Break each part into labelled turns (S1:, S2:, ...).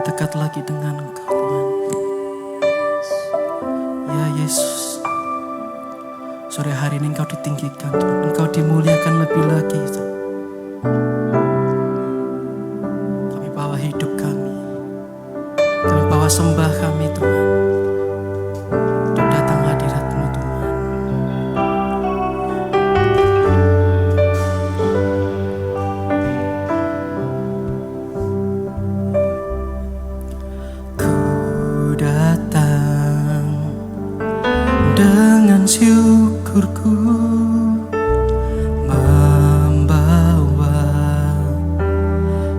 S1: lebih dekat lagi dengan Engkau Tuhan. Ya Yesus, sore hari ini Engkau ditinggikan Tuhan, Engkau dimuliakan lebih lagi Tuhan. Kami bawa hidup kami bawa sembah kami Tuhan, untuk datang hadirat-Mu Tuhan. Ku datang dengan syukurku, membawa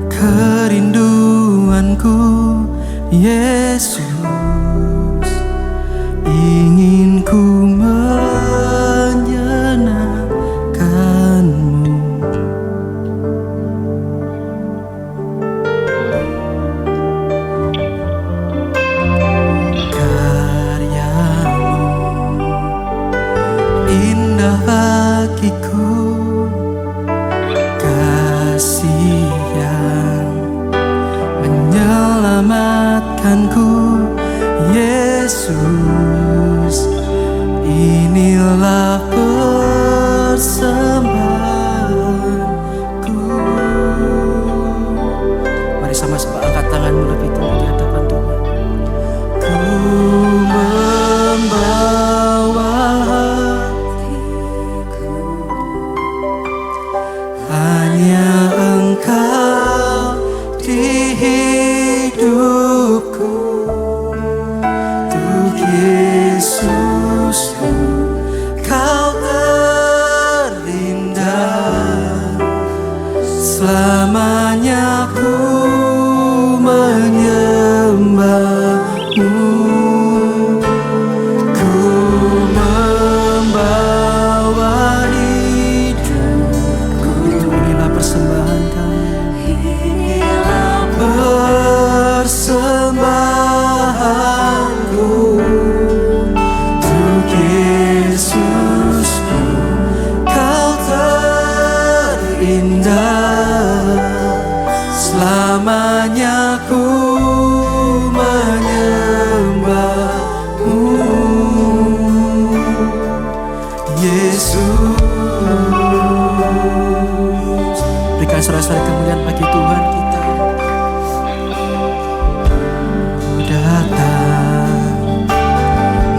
S1: kerinduanku. Yesus, ingin ku menyenangkan-Mu. Karya-Mu indah bagiku, kasih yang menyelamatkanku. Yesus, inilah persembahanku. Mari sama-sama angkat tanganmu lebih tinggi di hadapan Tuhan. Ku membawa hatiku, hanya Engkau di hidupku. Untuk Yesusku, Kau terindah. Selamanya ku menyembah-Mu. Ku membawa hidupku. Inilah persembahan kami, persembahanku. Untuk Yesusku, Kau terindah. Selamanya ku menyembah-Mu. Yesus, berikan sorak-sorai kemuliaan bagi Tuhan kita. Ku datang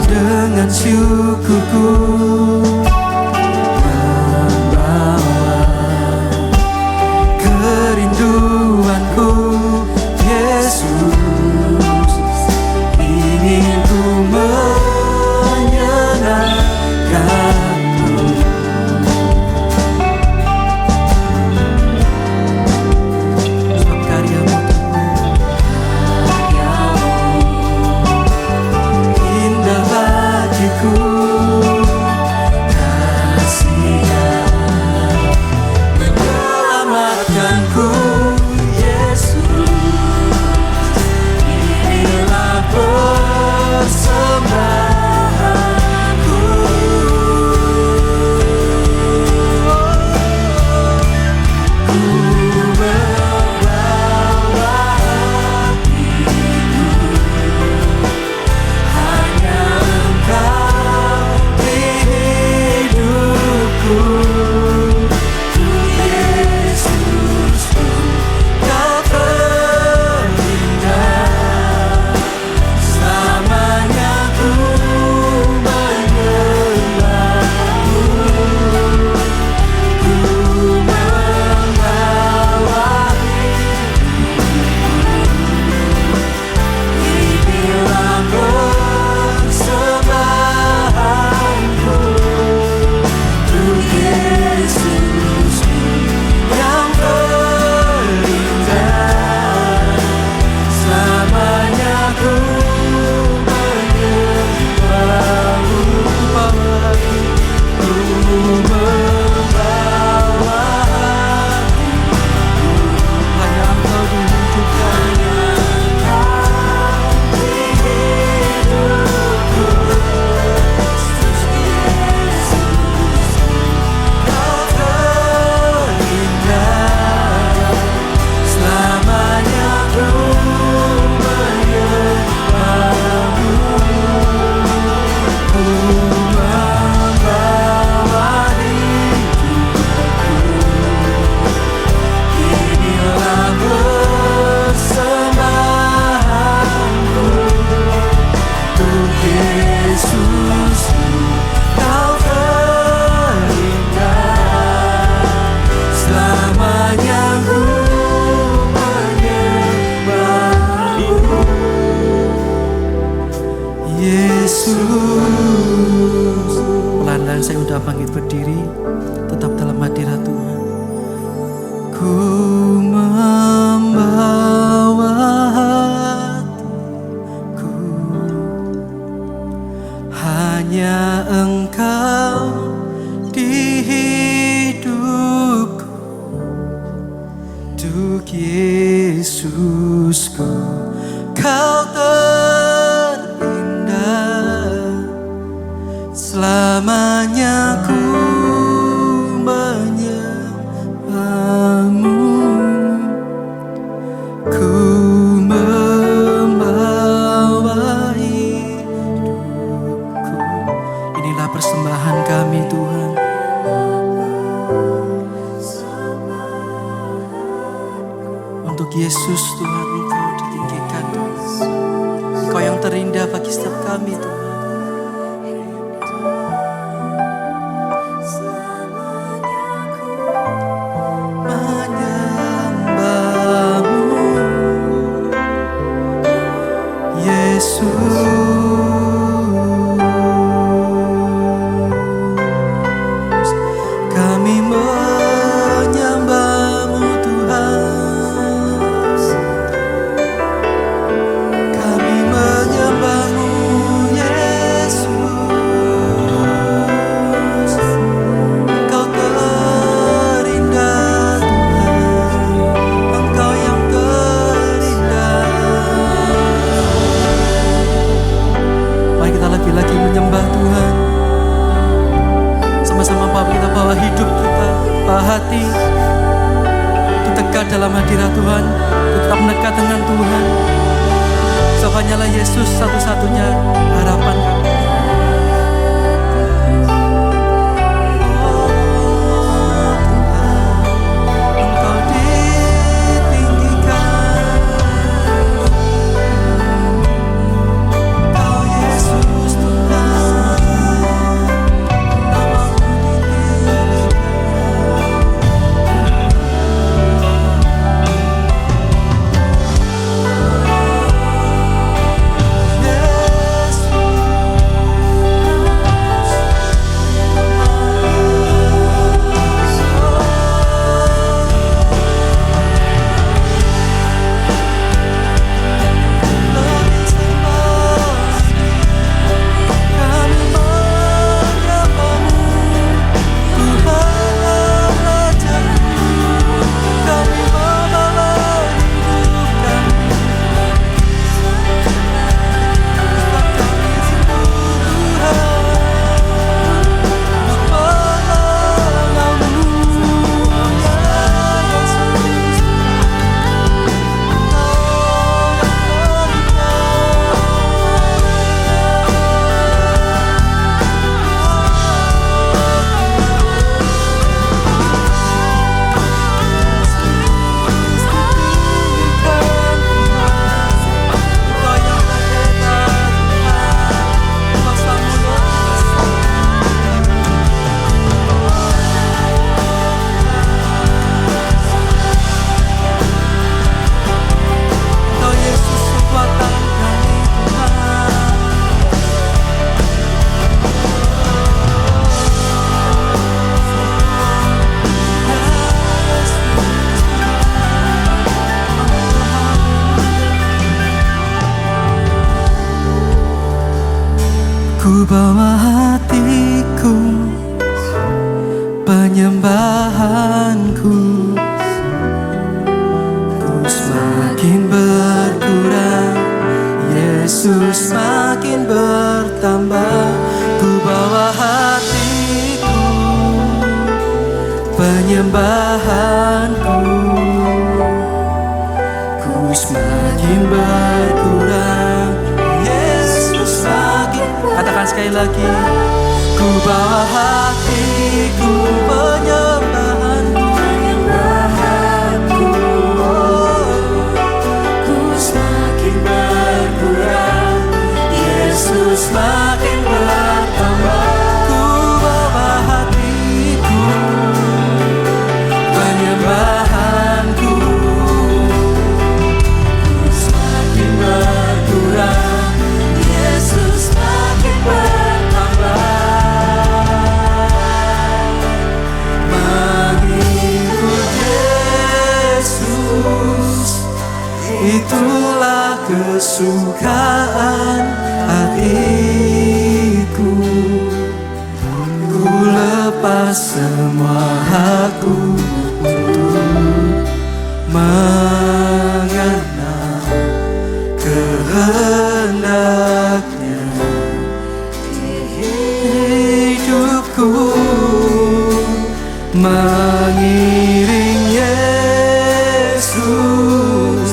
S1: dengan syukurku, membawa kerinduanku. Yesus, ingin ku menyenangkan-Mu. Sebab karya-Mu indah bagiku, Pelan-pelan saya udah bangkit berdiri, tetap dalam hadirat Tuhan. Ku membawa hatiku, hanya Engkau di hidupku, untuk Yesusku Kau selamanya ku menyembahmu, ku membawa hidupku. Inilah persembahan kami Tuhan. Untuk Yesus Tuhan, Engkau ditinggikan Tuhan. Engkau yang terindah bagi setiap kami Tuhan. Kami menyembahmu Tuhan, kami menyembahmu Yesus. Engkau terindah Tuhan, Engkau yang terindah. Mari kita lagi-lagi menyembah Tuhan. Sama-sama Bapak, kita bawa hidup kita, bawa hati itu dekat dalam hadirat Tuhan, tetap dekat dengan Tuhan. So hanyalah Yesus satu-satunya harapan kami. Ku bawa hatiku, penyembahanku, ku semakin berkurang, Yesus semakin bertambah. Ku bawa hatiku, penyembahanku, ku semakin berkurang, Yesus semakin. Katakan sekali lagi. Ku bawa hatiku, penyembahanku, ku semakin berkurang, Yesus semakin bertambah. kesukaan hatiku. Ku lepas semua hakku untuk mengenal kehendaknya di hidupku. Mengiring Yesus,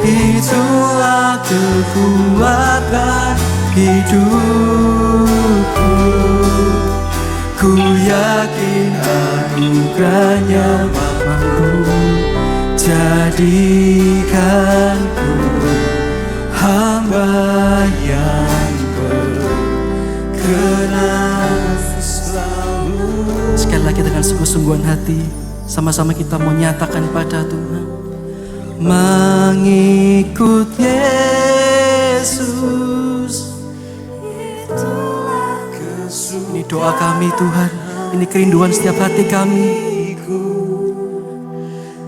S1: itulah kekuatan hidupku. Ku yakin anugerahnya mampu jadikanku hamba yang berkenan selalu. Sekali lagi dengan sungguh-sungguhan hati, sama-sama kita mau nyatakan pada Tuhan, mengikut Yesus. Ini doa kami Tuhan, ini kerinduan setiap hati kami.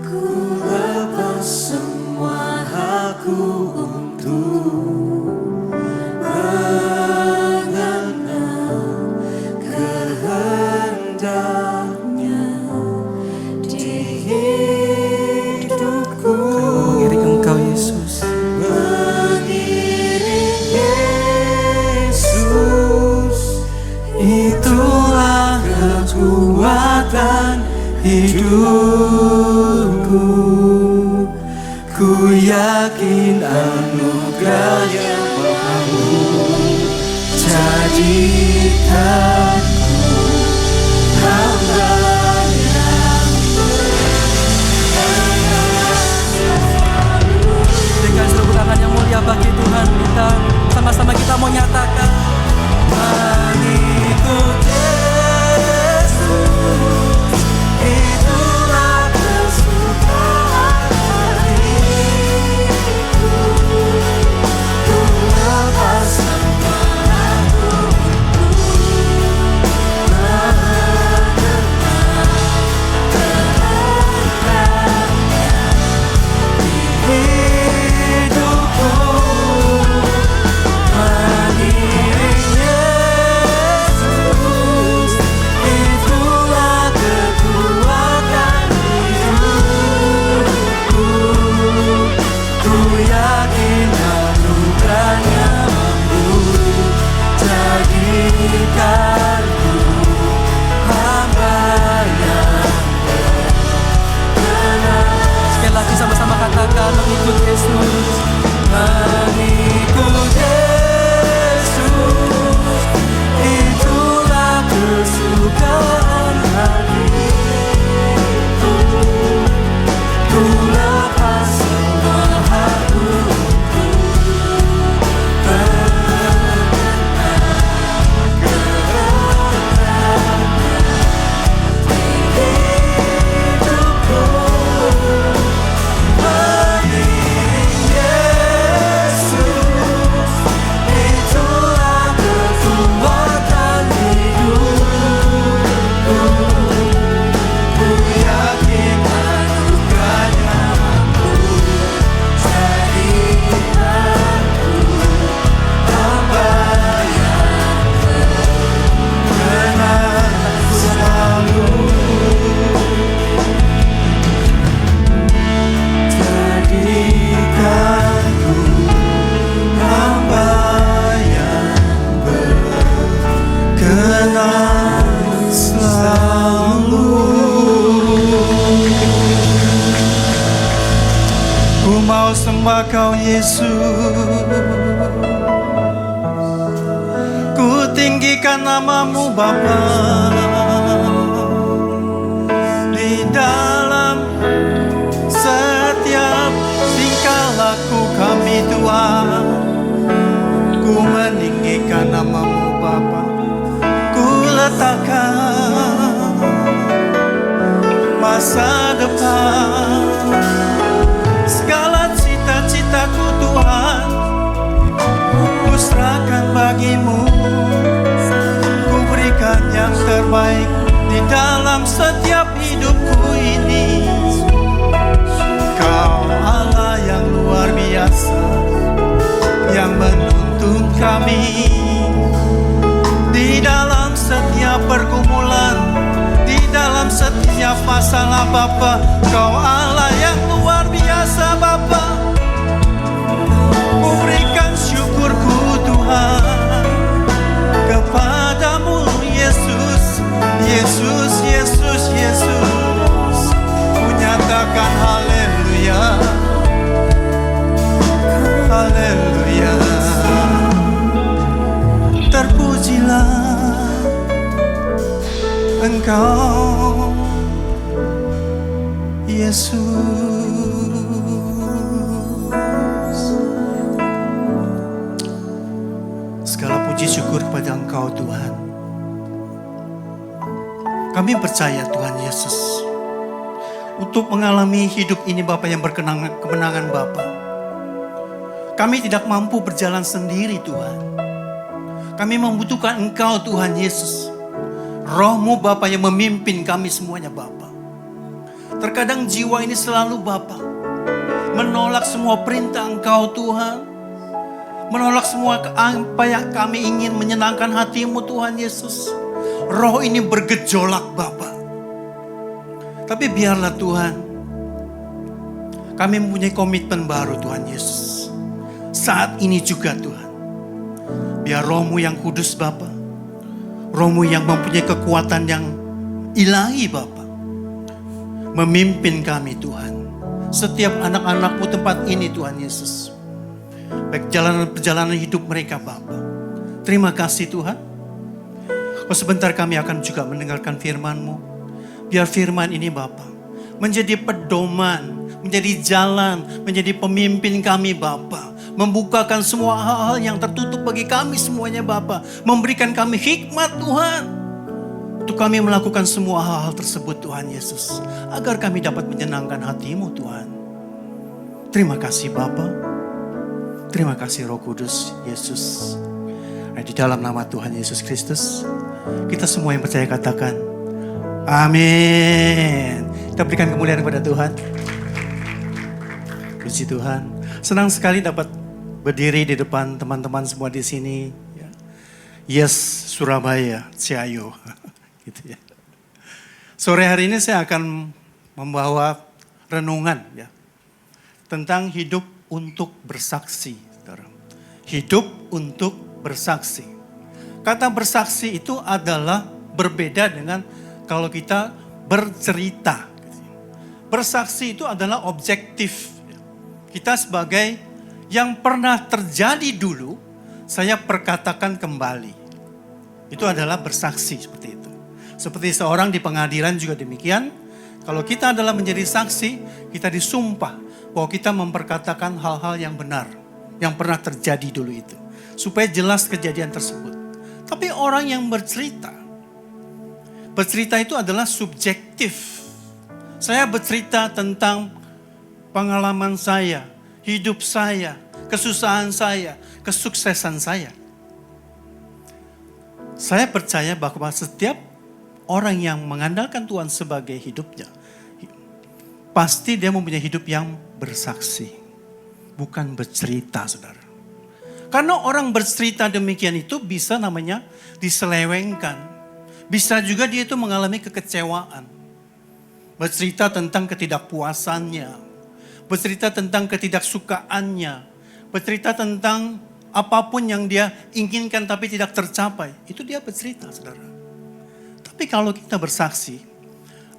S1: Ku lepas semua hakku untuk mengenal kehendaknya di hidupku. Mengiring Engkau Yesus, mengiring Yesus, itulah kekuatan hidupku. Ku yakin anugerahnya mampu jadikanku hamba yang dengan seluruh tangan yang mulia bagi Tuhan. Kita sama-sama kita mau nyatakan, mengikut Yesus, itulah kesukaan hatiku. Ku lepas semua hakku untuk mengenal kehendaknya di hidupku. Mengiring Yesus, itulah kekuatan hidupku. Ku yakin anugerahnya mampu jadikanku hamba yang berkenan. Sekali lagi sama-sama katakan, mengikut Yesus, mengikut Yesus, itulah kesukaan hatiku. Ku lepas semua hakku untuk mengenal kehendaknya di hidupku. Mengiring Yesus, itulah kekuatan hidupku. Ku yakin anugerahnya mampu jadikanku hamba yang berkenan selalu. Jadikanku hamba yang berkenan selalu. Ku mau sembah Kau Yesus, ku tinggikan nama-Mu Bapa. Di dalam setiap tingkah laku kami Tuhan, ku meninggikan nama-Mu Bapa. Ku letakkan masa depan, segala cita-citaku Tuhan, ku serahkan bagi-Mu. Ku berikan yang terbaik di dalam setiap hidupku ini. Kau Allah yang luar biasa, masalah Bapa. Kau Allah yang luar biasa Bapa. Berikan syukurku Tuhan kepadamu Yesus. Yesus, Yesus, Yesus. Ku nyatakan haleluya. Haleluya. Terpujilah Engkau Yesus. Segala puji syukur kepada Engkau Tuhan. Kami percaya Tuhan Yesus, untuk mengalami hidup ini Bapa yang kemenangan Bapa, kami tidak mampu berjalan sendiri Tuhan. Kami membutuhkan Engkau Tuhan Yesus. Roh-Mu Bapa yang memimpin kami semuanya Bapa. Terkadang jiwa ini selalu Bapa menolak semua perintah Engkau Tuhan. Menolak semua apa yang kami ingin menyenangkan hati-Mu Tuhan Yesus. Roh ini bergejolak Bapa. Tapi biarlah Tuhan, kami mempunyai komitmen baru Tuhan Yesus. Saat ini juga Tuhan, biar Roh-Mu yang kudus Bapa, Roh-Mu yang mempunyai kekuatan yang ilahi Bapa, memimpin kami Tuhan. Setiap anak-anak-Mu tempat ini Tuhan Yesus. Baik perjalanan hidup mereka Bapa. Terima kasih Tuhan. Sebentar kami akan juga mendengarkan firman-Mu. Biar firman ini Bapa menjadi pedoman, menjadi jalan, menjadi pemimpin kami Bapa. Membukakan semua hal-hal yang tertutup bagi kami semuanya Bapa. Memberikan kami hikmat Tuhan. Untuk kami melakukan semua hal-hal tersebut Tuhan Yesus. Agar kami dapat menyenangkan hati-Mu Tuhan. Terima kasih Bapa. Terima kasih Roh Kudus Yesus. Di dalam nama Tuhan Yesus Kristus, kita semua yang percaya katakan amin. Kita berikan kemuliaan kepada Tuhan. Puji Tuhan. Senang sekali dapat berdiri di depan teman-teman semua di sini. Yes, Surabaya, Ciayo. Gitu ya. Sore hari ini saya akan membawa renungan ya tentang hidup untuk bersaksi. Hidup untuk bersaksi. Kata bersaksi itu adalah berbeda dengan kalau kita bercerita. Bersaksi itu adalah objektif. Kita sebagai yang pernah terjadi dulu, saya perkatakan kembali. Itu adalah bersaksi seperti itu. Seperti seorang di pengadilan juga demikian. Kalau kita adalah menjadi saksi, kita disumpah bahwa kita memperkatakan hal-hal yang benar, yang pernah terjadi dulu itu. Supaya jelas kejadian tersebut. Tapi orang yang bercerita itu adalah subjektif. Saya bercerita tentang pengalaman saya, hidup saya, kesusahan saya, kesuksesan saya. Saya percaya bahwa setiap orang yang mengandalkan Tuhan sebagai hidupnya, pasti dia mempunyai hidup yang bersaksi, bukan bercerita, saudara. Karena orang bercerita demikian itu bisa namanya diselewengkan. Bisa juga dia itu mengalami kekecewaan. Bercerita tentang ketidakpuasannya. Bercerita tentang ketidaksukaannya. Bercerita tentang apapun yang dia inginkan tapi tidak tercapai. Itu dia bercerita, saudara. Tapi kalau kita bersaksi,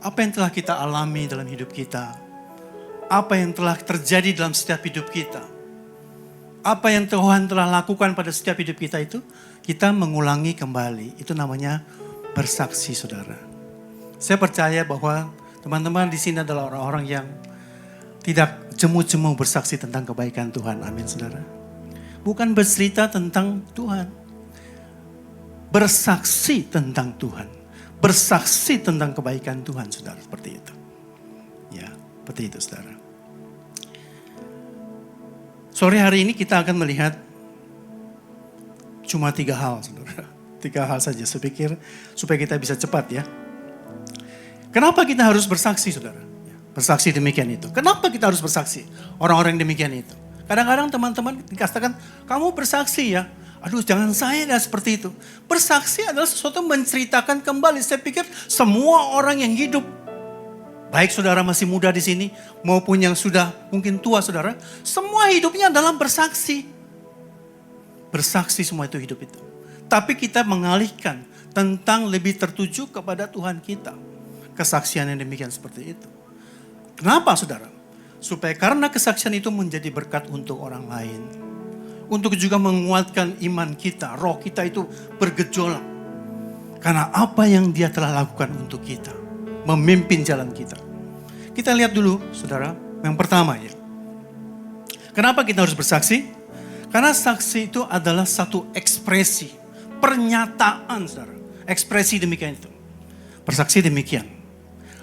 S1: apa yang telah kita alami dalam hidup kita, apa yang telah terjadi dalam setiap hidup kita, apa yang Tuhan telah lakukan pada setiap hidup kita itu, kita mengulangi kembali. Itu namanya bersaksi, saudara. Saya percaya bahwa teman-teman di sini adalah orang-orang yang tidak jemu-jemu bersaksi tentang kebaikan Tuhan. Amin, saudara. Bukan bercerita tentang Tuhan. Bersaksi tentang Tuhan. Bersaksi tentang kebaikan Tuhan, saudara. Seperti itu. Ya, seperti itu, saudara. Sore hari ini kita akan melihat cuma 3 hal, saudara. 3 hal saja, saya pikir supaya kita bisa cepat ya. Kenapa kita harus bersaksi, saudara? Bersaksi demikian itu. Kenapa kita harus bersaksi? Orang-orang demikian itu. Kadang-kadang teman-teman dikatakan, kamu bersaksi ya. Aduh, jangan saya dah seperti itu. Bersaksi adalah sesuatu menceritakan kembali. Saya pikir semua orang yang hidup
S2: Baik saudara masih muda di sini maupun yang sudah mungkin tua saudara, semua hidupnya dalam bersaksi. Bersaksi semua itu hidup itu. Tapi kita mengalihkan tentang lebih tertuju kepada Tuhan kita. Kesaksian yang demikian seperti itu. Kenapa saudara? Supaya karena kesaksian itu menjadi berkat untuk orang lain. Untuk juga menguatkan iman kita, roh kita itu bergejolak. Karena apa yang dia telah lakukan untuk kita. Memimpin jalan kita. Kita lihat dulu saudara, yang pertama ya. Kenapa kita harus bersaksi? Karena saksi itu adalah satu ekspresi, pernyataan saudara. Ekspresi demikian itu. Bersaksi demikian.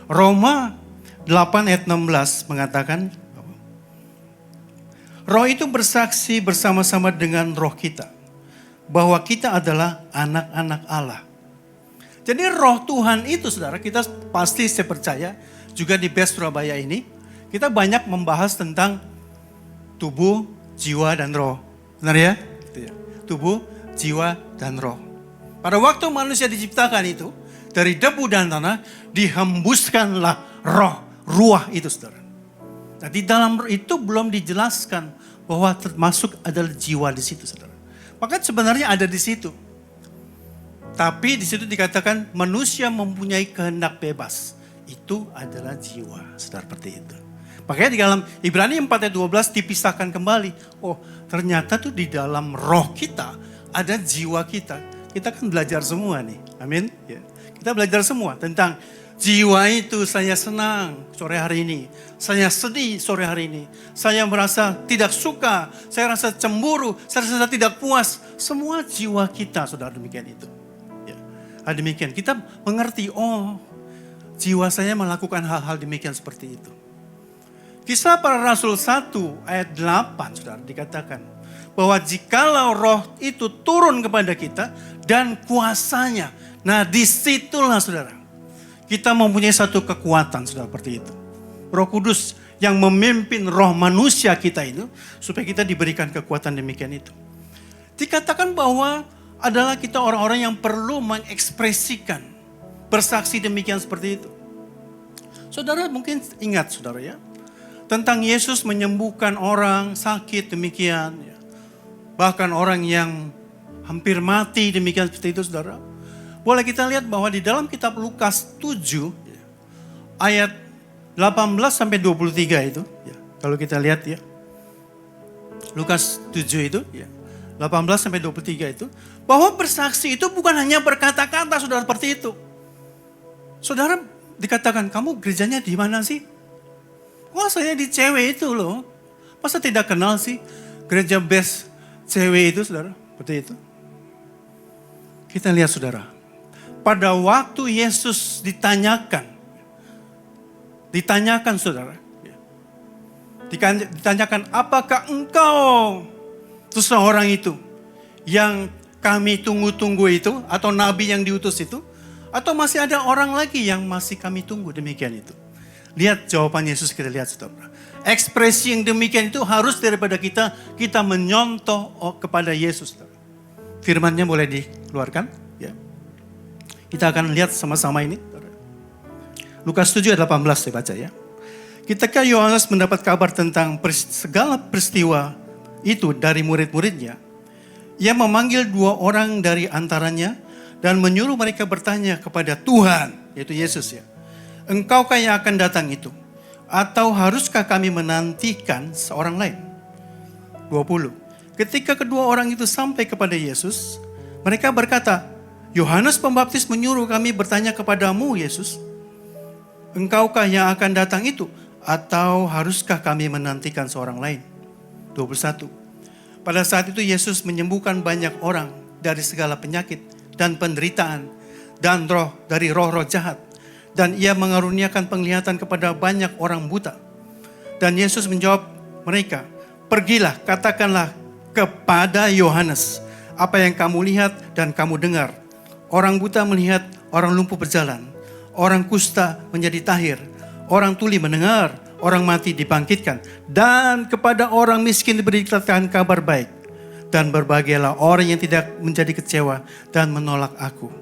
S2: Roma 8 ayat 16 mengatakan, roh itu bersaksi bersama-sama dengan roh kita, bahwa kita adalah anak-anak Allah. Jadi roh Tuhan itu saudara, kita pasti saya percaya, juga di BES Surabaya ini, kita banyak membahas tentang tubuh, jiwa, dan roh. Benar ya? Tubuh, jiwa, dan roh. Pada waktu manusia diciptakan itu, dari debu dan tanah, dihembuskanlah roh. Ruah itu saudara. Nah di dalam itu belum dijelaskan bahwa termasuk adalah jiwa di situ saudara. Maka sebenarnya ada di situ. Tapi di situ dikatakan manusia mempunyai kehendak bebas. Itu adalah jiwa saudara, seperti itu. Makanya di dalam Ibrani 4 ayat 12 dipisahkan kembali. Oh ternyata tuh di dalam roh kita ada jiwa kita. Kita kan belajar semua nih. Amin. Ya. Kita belajar semua tentang jiwa itu saya senang sore hari ini. Saya sedih sore hari ini. Saya merasa tidak suka. Saya rasa cemburu. Saya rasa tidak puas. Semua jiwa kita saudara demikian itu. Ya. Demikian kita mengerti, oh jiwa saya melakukan hal-hal demikian seperti itu. Kisah para Rasul 1 ayat 8 saudara dikatakan. Bahwa jikalau roh itu turun kepada kita dan kuasanya. Nah disitulah saudara. Kita mempunyai satu kekuatan saudara seperti itu. Roh Kudus yang memimpin roh manusia kita itu. Supaya kita diberikan kekuatan demikian itu. Dikatakan bahwa adalah kita orang-orang yang perlu mengekspresikan. Bersaksi demikian seperti itu. Saudara mungkin ingat saudara ya. Tentang Yesus menyembuhkan orang sakit demikian. Ya. Bahkan orang yang hampir mati demikian seperti itu saudara. Boleh kita lihat bahwa di dalam kitab Lukas 7 ayat 18 sampai 23 itu. Ya, kalau kita lihat ya. Lukas 7 itu ya. 18 sampai 23 itu. Bahwa bersaksi itu bukan hanya berkata-kata saudara seperti itu. Saudara dikatakan kamu gerejanya di mana sih? Wah saya di cewek itu loh. Masa tidak kenal sih gereja BES cewek itu saudara? Seperti itu. Kita lihat saudara. Pada waktu Yesus ditanyakan saudara. Ditanyakan apakah engkau seseorang itu yang kami tunggu-tunggu itu atau nabi yang diutus itu. Atau masih ada orang lagi yang masih kami tunggu demikian itu. Lihat jawaban Yesus kita lihat saudara. Ekspresi yang demikian itu harus daripada kita menyontoh kepada Yesus. Firman-Nya boleh dikeluarkan. Ya. Kita akan lihat sama-sama ini. Lukas 7 ayat 18 saya baca ya. Ketika Yohanes mendapat kabar tentang segala peristiwa itu dari murid-muridnya. Ia memanggil 2 orang dari antaranya dan menyuruh mereka bertanya kepada Tuhan, yaitu Yesus ya. Engkaukah yang akan datang itu? Atau haruskah kami menantikan seorang lain? 20. Ketika kedua orang itu sampai kepada Yesus, mereka berkata, Yohanes Pembaptis menyuruh kami bertanya kepadamu, Yesus. Engkaukah yang akan datang itu? Atau haruskah kami menantikan seorang lain? 21. Pada saat itu Yesus menyembuhkan banyak orang dari segala penyakit dan penderitaan dan dari roh-roh jahat. Dan ia mengaruniakan penglihatan kepada banyak orang buta. Dan Yesus menjawab mereka, pergilah katakanlah kepada Yohanes apa yang kamu lihat dan kamu dengar. Orang buta melihat, orang lumpuh berjalan, orang kusta menjadi tahir, orang tuli mendengar, orang mati dibangkitkan. Dan kepada orang miskin diberitakan kabar baik. Dan berbahagialah orang yang tidak menjadi kecewa dan menolak aku.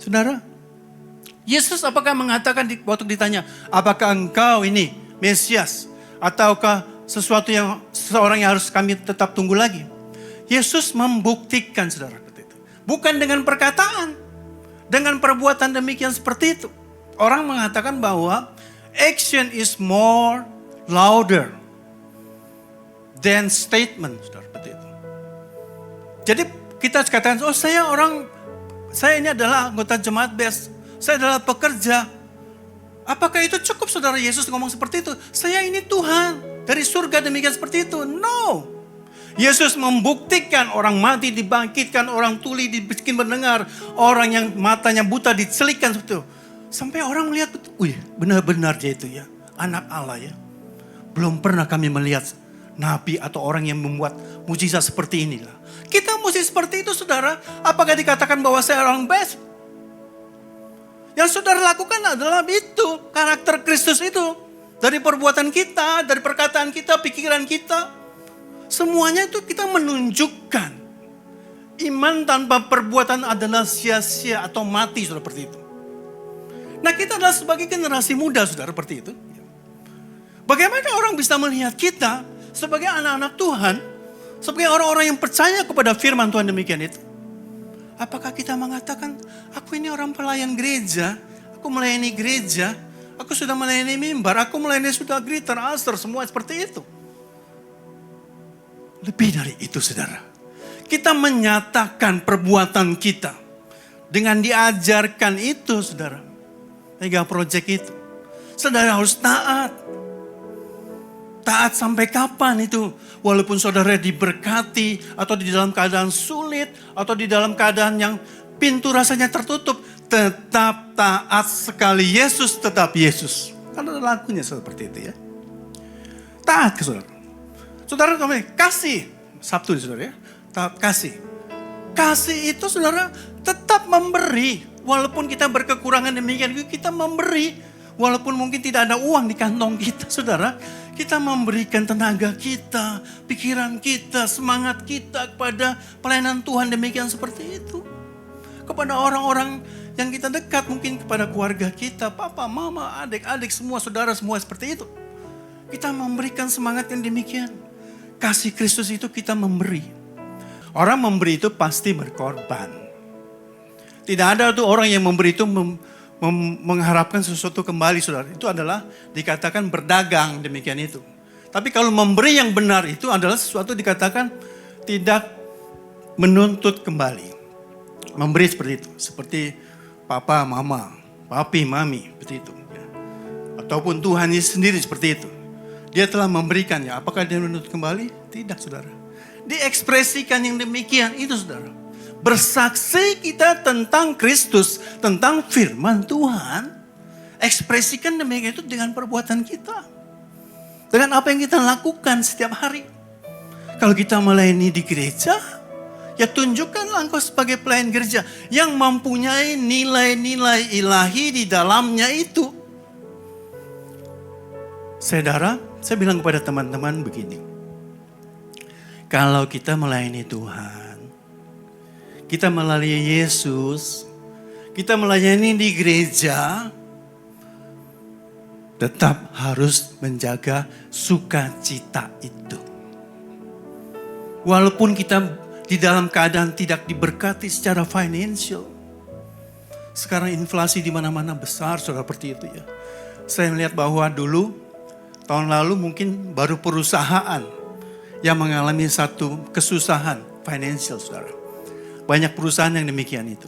S2: Saudara, Yesus apakah mengatakan waktu ditanya, apakah engkau ini Mesias? Ataukah seseorang yang harus kami tetap tunggu lagi? Yesus membuktikan, saudara, seperti itu. Bukan dengan perkataan, dengan perbuatan demikian seperti itu. Orang mengatakan bahwa action is more louder than statement, saudara, seperti itu. Jadi kita katakan, saya ini adalah anggota jemaat BES, saya adalah pekerja. Apakah itu cukup, saudara? Yesus ngomong seperti itu. Saya ini Tuhan dari surga, demikian seperti itu. No. Yesus membuktikan orang mati dibangkitkan, orang tuli dibikin mendengar, orang yang matanya buta dicelikkan seperti itu. Sampai orang melihat, wih, benar-benar dia itu ya, anak Allah ya. Belum pernah kami melihat nabi atau orang yang membuat mujizat seperti inilah. Kita mesti seperti itu, saudara. Apakah dikatakan bahwa saya orang best? Yang saudara lakukan adalah itu, karakter Kristus itu. Dari perbuatan kita, dari perkataan kita, pikiran kita. Semuanya itu kita menunjukkan. Iman tanpa perbuatan adalah sia-sia atau mati, saudara, seperti itu. Nah, kita adalah sebagai generasi muda, saudara, seperti itu. Bagaimana orang bisa melihat kita sebagai anak-anak Tuhan, sebagai orang-orang yang percaya kepada firman Tuhan demikian itu? Apakah kita mengatakan, aku ini orang pelayan gereja, aku melayani gereja, aku sudah melayani mimbar, aku melayani sudah greeter, altar, semua seperti itu. Lebih dari itu, saudara. Kita menyatakan perbuatan kita dengan diajarkan itu, saudara. Mega project itu. Saudara harus taat. Taat sampai kapan itu? Walaupun saudara diberkati atau di dalam keadaan sulit atau di dalam keadaan yang pintu rasanya tertutup, tetap taat sekali Yesus, tetap Yesus. Kan ada lagunya seperti itu ya. Taat ke saudara. Saudara kasih. Sabtu saudara ya. Taat kasih. Kasih itu saudara tetap memberi. Walaupun kita berkekurangan demikian, kita memberi. Walaupun mungkin tidak ada uang di kantong kita, saudara. Kita memberikan tenaga kita, pikiran kita, semangat kita kepada pelayanan Tuhan demikian seperti itu. Kepada orang-orang yang kita dekat, mungkin kepada keluarga kita, papa, mama, adik-adik, semua saudara, semua seperti itu. Kita memberikan semangat yang demikian. Kasih Kristus itu kita memberi. Orang memberi itu pasti berkorban. Tidak ada tuh orang yang memberi itu mengharapkan sesuatu kembali, saudara. Itu adalah dikatakan berdagang, demikian itu. Tapi kalau memberi yang benar itu adalah sesuatu dikatakan tidak menuntut kembali. Memberi seperti itu. Seperti papa, mama, papi, mami, seperti itu. Ataupun Tuhan sendiri seperti itu. Dia telah memberikannya. Apakah dia menuntut kembali? Tidak, saudara. Diekspresikan yang demikian itu, saudara. Bersaksi kita tentang Kristus, tentang firman Tuhan. Ekspresikan demikian itu dengan perbuatan kita. Dengan apa yang kita lakukan setiap hari. Kalau kita melayani di gereja, ya tunjukkanlah engkau sebagai pelayan gereja yang mempunyai nilai-nilai ilahi di dalamnya itu. Saudara, saya bilang kepada teman-teman begini. Kalau kita melayani Tuhan, kita melayani Yesus, kita melayani di gereja, tetap harus menjaga sukacita itu. Walaupun kita di dalam keadaan tidak diberkati secara financial. Sekarang inflasi di mana-mana besar, saudara, seperti itu ya. Saya melihat bahwa dulu, tahun lalu mungkin baru perusahaan yang mengalami satu kesusahan financial, saudara. Banyak perusahaan yang demikian itu.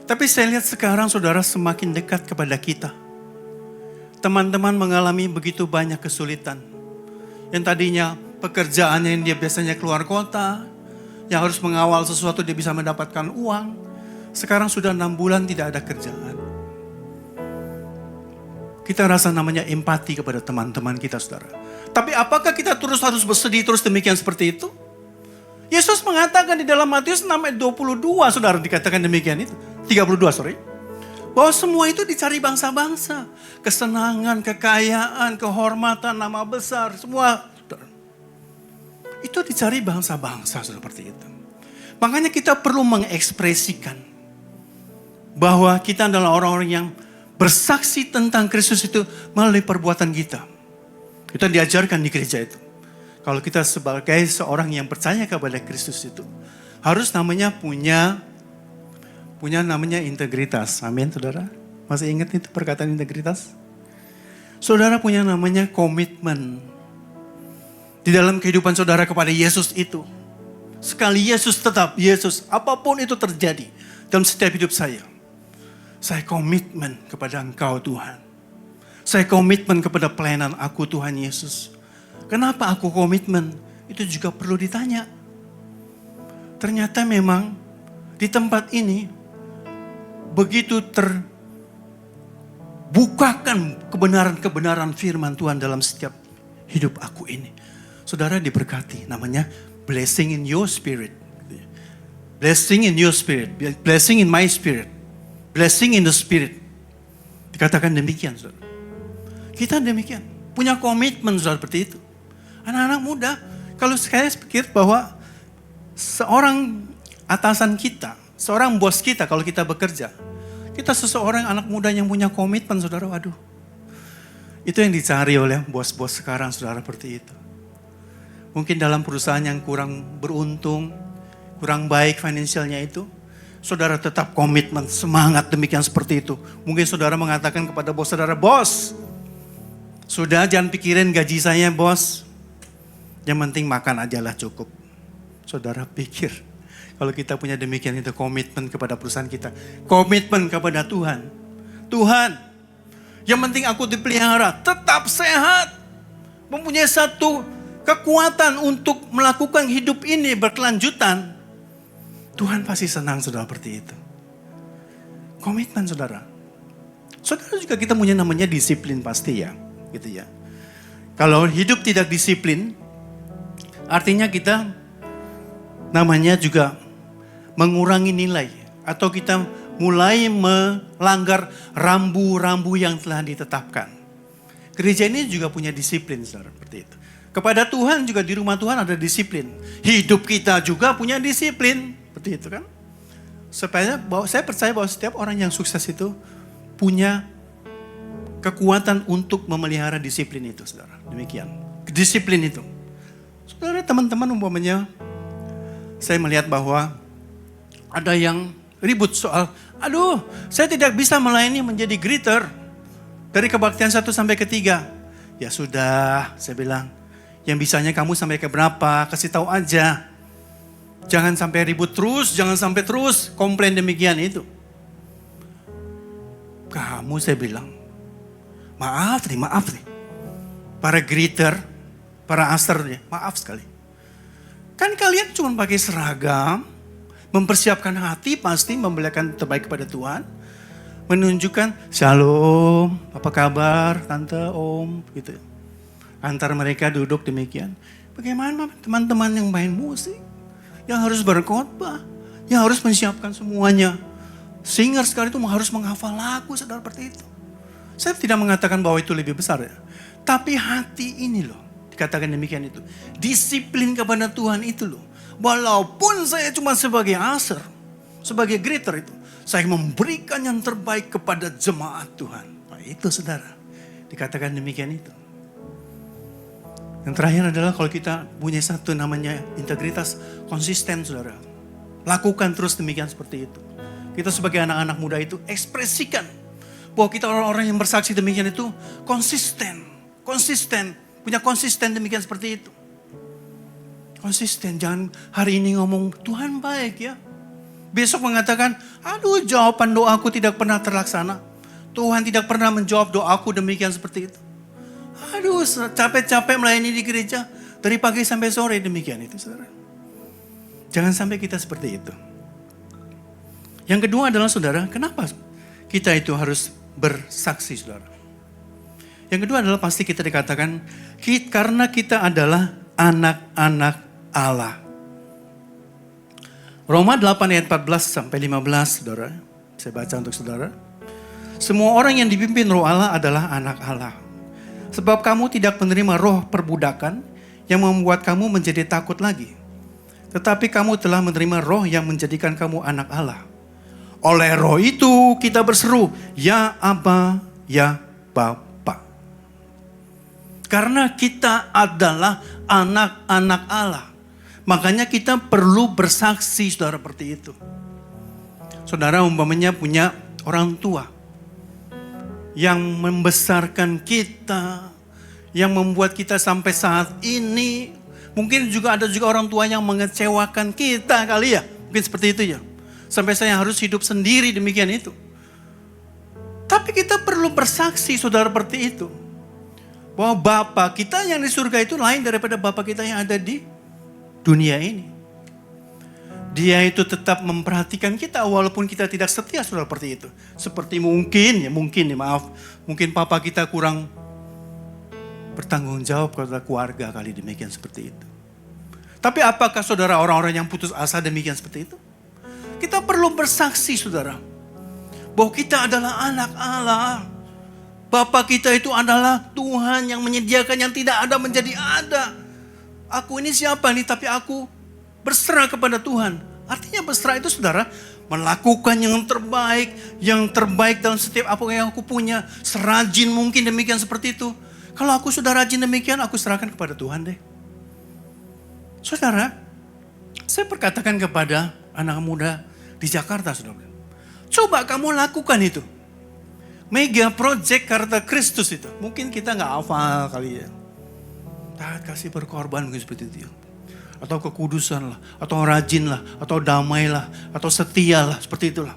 S2: Tapi saya lihat sekarang saudara semakin dekat kepada kita. Teman-teman mengalami begitu banyak kesulitan. Yang tadinya pekerjaannya yang dia biasanya keluar kota, yang harus mengawal sesuatu dia bisa mendapatkan uang. Sekarang sudah 6 bulan tidak ada kerjaan. Kita rasa namanya empati kepada teman-teman kita, saudara. Tapi apakah kita terus harus bersedih terus demikian seperti itu? Yesus mengatakan di dalam Matius 6 ayat 22, saudara, dikatakan demikian itu. 32, sorry. Bahwa semua itu dicari bangsa-bangsa. Kesenangan, kekayaan, kehormatan, nama besar, semua. Saudara. Itu dicari bangsa-bangsa, seperti itu. Makanya kita perlu mengekspresikan bahwa kita adalah orang-orang yang bersaksi tentang Kristus itu melalui perbuatan kita. Kita diajarkan di gereja itu. Kalau kita sebagai seorang yang percaya kepada Kristus itu, harus namanya punya namanya integritas. Amin, saudara. Masih ingat itu perkataan integritas? Saudara punya namanya komitmen. Di dalam kehidupan saudara kepada Yesus itu. Sekali Yesus tetap Yesus, apapun itu terjadi dalam setiap hidup saya. Saya komitmen kepada Engkau Tuhan. Saya komitmen kepada pelayanan aku Tuhan Yesus. Kenapa aku komitmen? Itu juga perlu ditanya. Ternyata memang di tempat ini begitu terbukakan kebenaran-kebenaran firman Tuhan dalam setiap hidup aku ini. Saudara diberkati, namanya blessing in your spirit. Blessing in your spirit, blessing in my spirit. Blessing in the spirit. Dikatakan demikian, saudara. Kita demikian, punya komitmen saudara seperti itu. Anak-anak muda, kalau saya pikir bahwa seorang atasan kita, seorang bos kita kalau kita bekerja, kita seseorang anak muda yang punya komitmen, saudara. Waduh, itu yang dicari oleh bos-bos sekarang, saudara, seperti itu. Mungkin dalam perusahaan yang kurang beruntung, kurang baik finansialnya itu, saudara tetap komitmen, semangat demikian seperti itu. Mungkin saudara mengatakan kepada bos saudara, bos, sudah jangan pikirin gaji saya bos, yang penting makan aja lah cukup. Saudara pikir, kalau kita punya demikian itu komitmen kepada perusahaan kita, komitmen kepada Tuhan. Tuhan, yang penting aku dipelihara, tetap sehat, mempunyai satu kekuatan untuk melakukan hidup ini berkelanjutan. Tuhan pasti senang saudara seperti itu. Komitmen saudara. Saudara juga kita punya namanya disiplin pasti ya. Gitu ya. Kalau hidup tidak disiplin, artinya kita namanya juga mengurangi nilai. Atau kita mulai melanggar rambu-rambu yang telah ditetapkan. Gereja ini juga punya disiplin saudara seperti itu. Kepada Tuhan juga di rumah Tuhan ada disiplin. Hidup kita juga punya disiplin. Seperti itu kan. Saya percaya bahwa setiap orang yang sukses itu punya kekuatan untuk memelihara disiplin itu, saudara. Demikian. Disiplin itu. Saudara, teman-teman umpamanya, saya melihat bahwa ada yang ribut soal, aduh, saya tidak bisa melayani menjadi greeter dari kebaktian 1 sampai ke 3. Ya sudah, saya bilang. Yang bisanya kamu sampai ke berapa, kasih tahu aja. Jangan sampai ribut terus, jangan sampai terus komplain demikian itu. Kamu saya bilang, maaf nih. Para greeter, para usher, maaf sekali. Kan kalian cuma pakai seragam, mempersiapkan hati pasti memberikan terbaik kepada Tuhan. Menunjukkan, shalom, apa kabar, tante, om, gitu. Antar mereka duduk demikian. Bagaimana teman-teman yang main musik, yang harus berkhotbah, yang harus menyiapkan semuanya. Singer sekali itu harus menghafal lagu, saudara, seperti itu. Saya tidak mengatakan bahwa itu lebih besar ya. Tapi hati ini loh, dikatakan demikian itu. Disiplin kepada Tuhan itu loh. Walaupun saya cuma sebagai usher, sebagai greeter itu, saya memberikan yang terbaik kepada jemaat Tuhan. Nah, itu saudara, dikatakan demikian itu. Yang terakhir adalah kalau kita punya satu namanya integritas, konsisten saudara. Lakukan terus demikian seperti itu. Kita sebagai anak-anak muda itu ekspresikan bahwa kita orang-orang yang bersaksi demikian itu konsisten. Punya konsisten demikian seperti itu. Konsisten, jangan hari ini ngomong Tuhan baik ya. Besok mengatakan, aduh jawaban doaku tidak pernah terlaksana. Tuhan tidak pernah menjawab doaku demikian seperti itu. Aduh, capek-capek melayani di gereja dari pagi sampai sore demikian itu, saudara. Jangan sampai kita seperti itu. Yang kedua adalah, saudara, kenapa kita itu harus bersaksi, saudara? Yang kedua adalah pasti kita dikatakan karena kita adalah anak-anak Allah. Roma 8 ayat 14 sampai 15, saudara. Saya baca untuk saudara. Semua orang yang dipimpin Roh Allah adalah anak Allah. Sebab kamu tidak menerima roh perbudakan yang membuat kamu menjadi takut lagi. Tetapi kamu telah menerima roh yang menjadikan kamu anak Allah. Oleh roh itu kita berseru, ya Aba, ya Bapa. Karena kita adalah anak-anak Allah. Makanya kita perlu bersaksi, saudara, seperti itu. Saudara umpamanya punya orang tua yang membesarkan kita, yang membuat kita sampai saat ini. Mungkin juga ada juga orang tua yang mengecewakan kita kali ya. Mungkin seperti itu ya. Sampai saya harus hidup sendiri demikian itu. Tapi kita perlu bersaksi, saudara, seperti itu. Bahwa Bapa kita yang di surga itu lain daripada Bapa kita yang ada di dunia ini. Dia itu tetap memperhatikan kita walaupun kita tidak setia, saudara, seperti itu. Seperti mungkin maaf. Mungkin Papa kita kurang bertanggung jawab kepada keluarga kali, demikian seperti itu. Tapi apakah saudara orang-orang yang putus asa demikian seperti itu? Kita perlu bersaksi, saudara, bahwa kita adalah anak Allah. Bapa kita itu adalah Tuhan yang menyediakan yang tidak ada menjadi ada. Aku ini siapa nih, tapi aku berserah kepada Tuhan. Artinya berserah itu, saudara, melakukan yang terbaik dalam setiap apa yang aku punya. Serajin mungkin demikian seperti itu. Kalau aku sudah rajin demikian, aku serahkan kepada Tuhan deh. Saudara, saya perkatakan kepada anak muda di Jakarta, saudara. Coba kamu lakukan itu. Mega project Karta Kristus itu. Mungkin kita gak hafal kali ya. Taat, kasih, berkorban, mungkin seperti itu. Atau kekudusan lah, atau rajin lah, atau damai lah, atau setia lah, seperti itulah.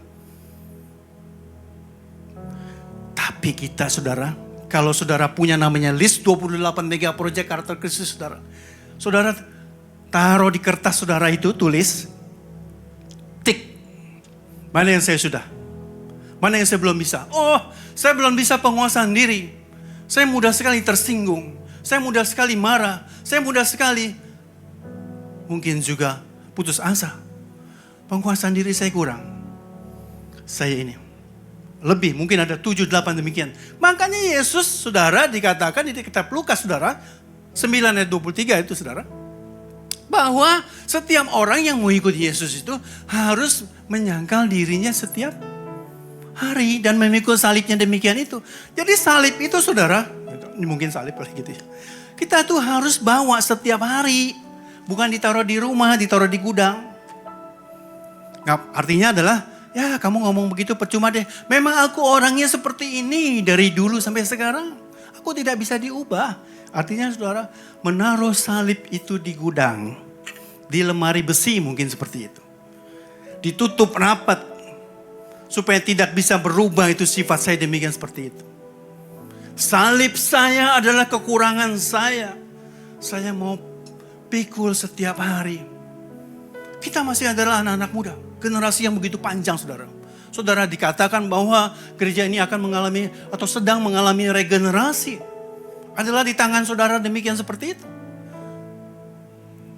S2: Tapi kita, saudara, kalau saudara punya namanya list 28 mega project Karta Kristus, saudara. Saudara taruh di kertas saudara itu, tulis, tik. Mana yang saya sudah? Mana yang saya belum bisa? Oh, saya belum bisa penguasaan diri. Saya mudah sekali tersinggung. Saya mudah sekali marah. Saya mudah sekali mungkin juga putus asa. Penguasaan diri saya kurang. Saya ini lebih, mungkin ada 7-8 demikian. Makanya Yesus, saudara, dikatakan di kitab Lukas, saudara, 9 ayat 23 itu, saudara, bahwa setiap orang yang mau ikut Yesus itu harus menyangkal dirinya setiap hari dan memikul salibnya demikian itu. Jadi salib itu, saudara, ini mungkin salib kali gitu ya. Kita tuh harus bawa setiap hari, bukan ditaruh di rumah, ditaruh di gudang. Artinya adalah, ya kamu ngomong begitu percuma deh. Memang aku orangnya seperti ini dari dulu sampai sekarang. Aku tidak bisa diubah. Artinya, saudara, menaruh salib itu di gudang, di lemari besi mungkin seperti itu. Ditutup rapat, supaya tidak bisa berubah itu sifat saya demikian seperti itu. Salib saya adalah kekurangan saya. Saya mau pikul setiap hari. Kita masih adalah anak-anak muda. Generasi yang begitu panjang, saudara. Saudara, dikatakan bahwa gereja ini akan mengalami atau sedang mengalami regenerasi. Adalah di tangan saudara demikian seperti itu.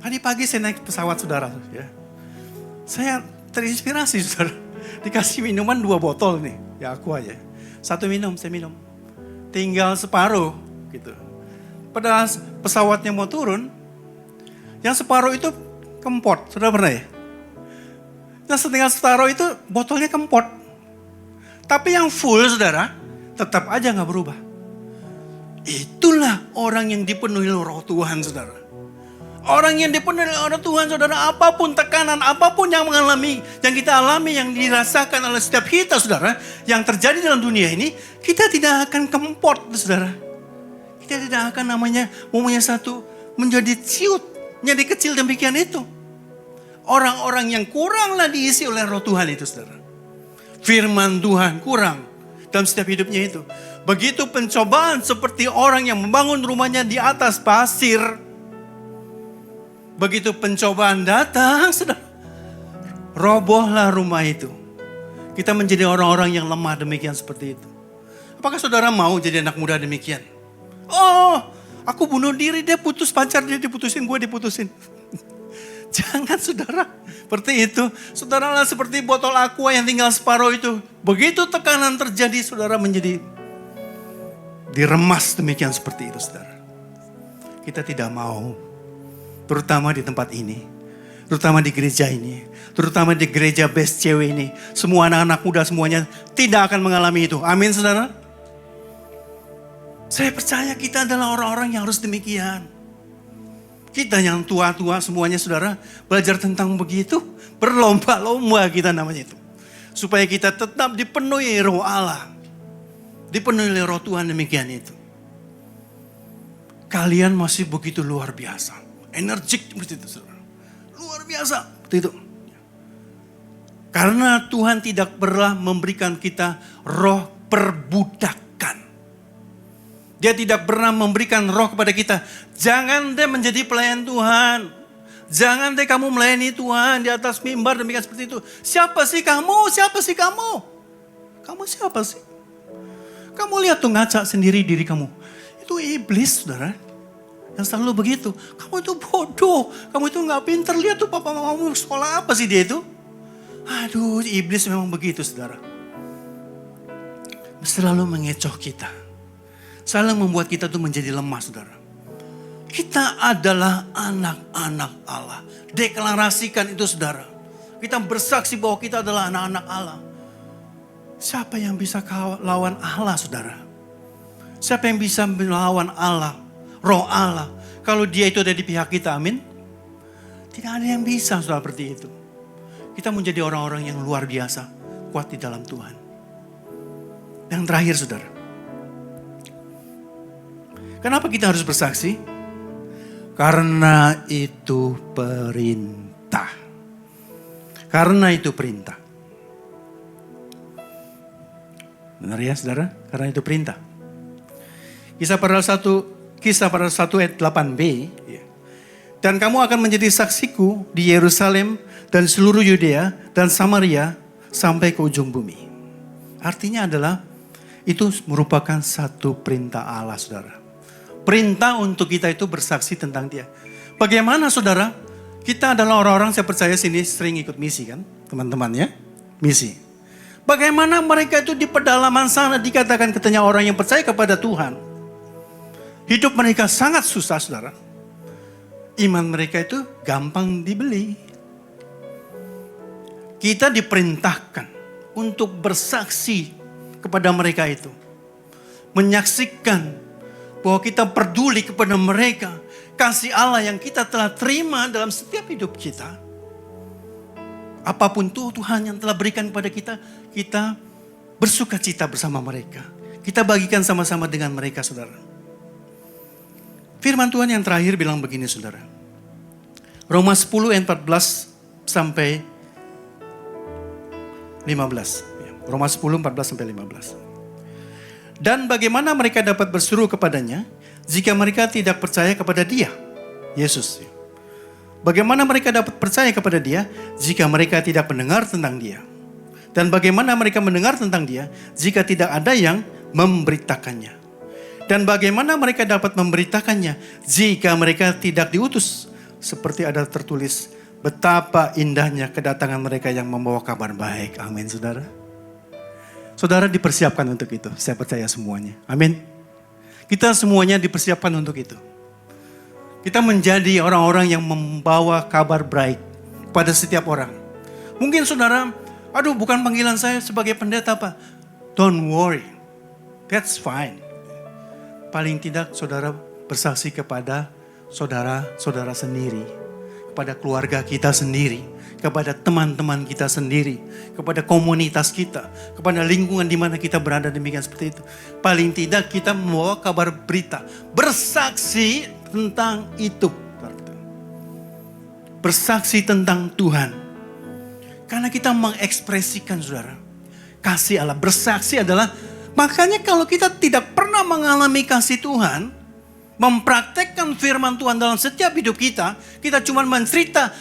S2: Tadi pagi saya naik pesawat, saudara. Ya. Saya terinspirasi, saudara. Dikasih minuman 2 botol nih. Ya aku aja. 1 minum, saya minum. Tinggal separuh gitu. Pada pesawatnya mau turun, yang separuh itu kempot. Sudah pernah ya? Yang setengah separuh itu botolnya kempot. Tapi yang full, saudara, tetap aja gak berubah. Itulah orang yang dipenuhi roh Tuhan, saudara. Orang yang dipenuhi oleh Tuhan, saudara, apapun tekanan, apapun yang kita alami, yang dirasakan oleh setiap kita, saudara, yang terjadi dalam dunia ini, kita tidak akan kempot, saudara. Kita tidak akan mempunyai satu menjadi ciut, menjadi kecil demikian itu. Orang-orang yang kuranglah diisi oleh roh Tuhan itu, saudara. Firman Tuhan kurang dalam setiap hidupnya itu. Begitu pencobaan seperti orang yang membangun rumahnya di atas pasir. Begitu pencobaan datang, saudara, robohlah rumah itu. Kita menjadi orang-orang yang lemah demikian seperti itu. Apakah saudara mau jadi anak muda demikian? Oh, aku bunuh diri, dia putus pacar, dia diputusin, gue diputusin. Jangan, saudara, seperti itu. Saudara lah seperti botol aqua yang tinggal separuh itu. Begitu tekanan terjadi, saudara menjadi diremas demikian seperti itu, saudara. Kita tidak mau, terutama di tempat ini, Terutama di gereja ini. Terutama di gereja Best Cewek ini. Semua anak-anak muda semuanya tidak akan mengalami itu. Amin saudara. Saya percaya kita adalah orang-orang yang harus demikian. Kita yang tua-tua semuanya saudara. Belajar tentang begitu. Berlomba-lomba kita namanya itu. Supaya kita tetap dipenuhi roh Allah. Dipenuhi oleh roh Tuhan demikian itu. Kalian masih begitu luar biasa. Energik seperti itu saudara. Luar biasa. Seperti itu. Karena Tuhan tidak pernah memberikan kita roh perbudakan. Dia tidak pernah memberikan roh kepada kita. Jangan deh menjadi pelayan Tuhan. Jangan deh kamu melayani Tuhan di atas mimbar demikian seperti itu. Siapa sih kamu? Siapa sih kamu? Kamu siapa sih? Kamu lihat tuh ngaca sendiri diri kamu. Itu iblis saudara. Yang selalu begitu. Kamu itu bodoh. Kamu itu gak pinter. Lihat tuh papa mamamu sekolah apa sih dia itu? Aduh iblis memang begitu saudara. Selalu mengecoh kita. Selalu membuat kita tuh menjadi lemah saudara. Kita adalah anak-anak Allah. Deklarasikan itu saudara. Kita bersaksi bahwa kita adalah anak-anak Allah. Siapa yang bisa lawan Allah saudara? Siapa yang bisa melawan Allah? Roh Allah. Kalau dia itu ada di pihak kita, amin. Tidak ada yang bisa saudara seperti itu. Kita menjadi orang-orang yang luar biasa. Kuat di dalam Tuhan. Yang terakhir saudara. Kenapa kita harus bersaksi? Karena itu perintah. Karena itu perintah. Benar ya saudara? Karena itu perintah. Kisah pada 1 ayat 8b. Dan kamu akan menjadi saksiku di Yerusalem dan seluruh Yudea dan Samaria sampai ke ujung bumi. Artinya adalah itu merupakan satu perintah Allah saudara. Perintah untuk kita itu bersaksi tentang dia. Bagaimana saudara? Kita adalah orang-orang saya percaya sini sering ikut misi kan. Teman-teman ya. Misi. Bagaimana mereka itu di pedalaman sana dikatakan katanya orang yang percaya kepada Tuhan. Hidup mereka sangat susah saudara. Iman mereka itu gampang dibeli. Kita diperintahkan untuk bersaksi kepada mereka itu. Menyaksikan bahwa kita peduli kepada mereka. Kasih Allah yang kita telah terima dalam setiap hidup kita. Apapun Tuhan yang telah berikan kepada kita, kita bersuka cita bersama mereka. Kita bagikan sama-sama dengan mereka saudara. Firman Tuhan yang terakhir bilang begini saudara. Roma 10 ayat 14 sampai 15. Roma 10, 14 sampai 15. Dan bagaimana mereka dapat berseru kepadanya jika mereka tidak percaya kepada dia, Yesus. Bagaimana mereka dapat percaya kepada dia jika mereka tidak mendengar tentang dia. Dan bagaimana mereka mendengar tentang dia jika tidak ada yang memberitakannya. Dan bagaimana mereka dapat memberitakannya jika mereka tidak diutus. Seperti ada tertulis, betapa indahnya kedatangan mereka yang membawa kabar baik. Amin saudara. Saudara dipersiapkan untuk itu. Saya percaya semuanya. Amin. Kita semuanya dipersiapkan untuk itu. Kita menjadi orang-orang yang membawa kabar baik pada setiap orang. Mungkin saudara, aduh bukan panggilan saya sebagai pendeta Pak. Don't worry. That's fine. Paling tidak saudara bersaksi kepada saudara-saudara sendiri. Kepada keluarga kita sendiri. Kepada teman-teman kita sendiri, kepada komunitas kita, kepada lingkungan di mana kita berada demikian seperti itu. Paling tidak kita membawa kabar berita, bersaksi tentang itu. Bersaksi tentang Tuhan. Karena kita mengekspresikan saudara, kasih Allah. Bersaksi adalah, makanya kalau kita tidak pernah mengalami kasih Tuhan, mempraktekkan firman Tuhan dalam setiap hidup kita, kita cuma mencerita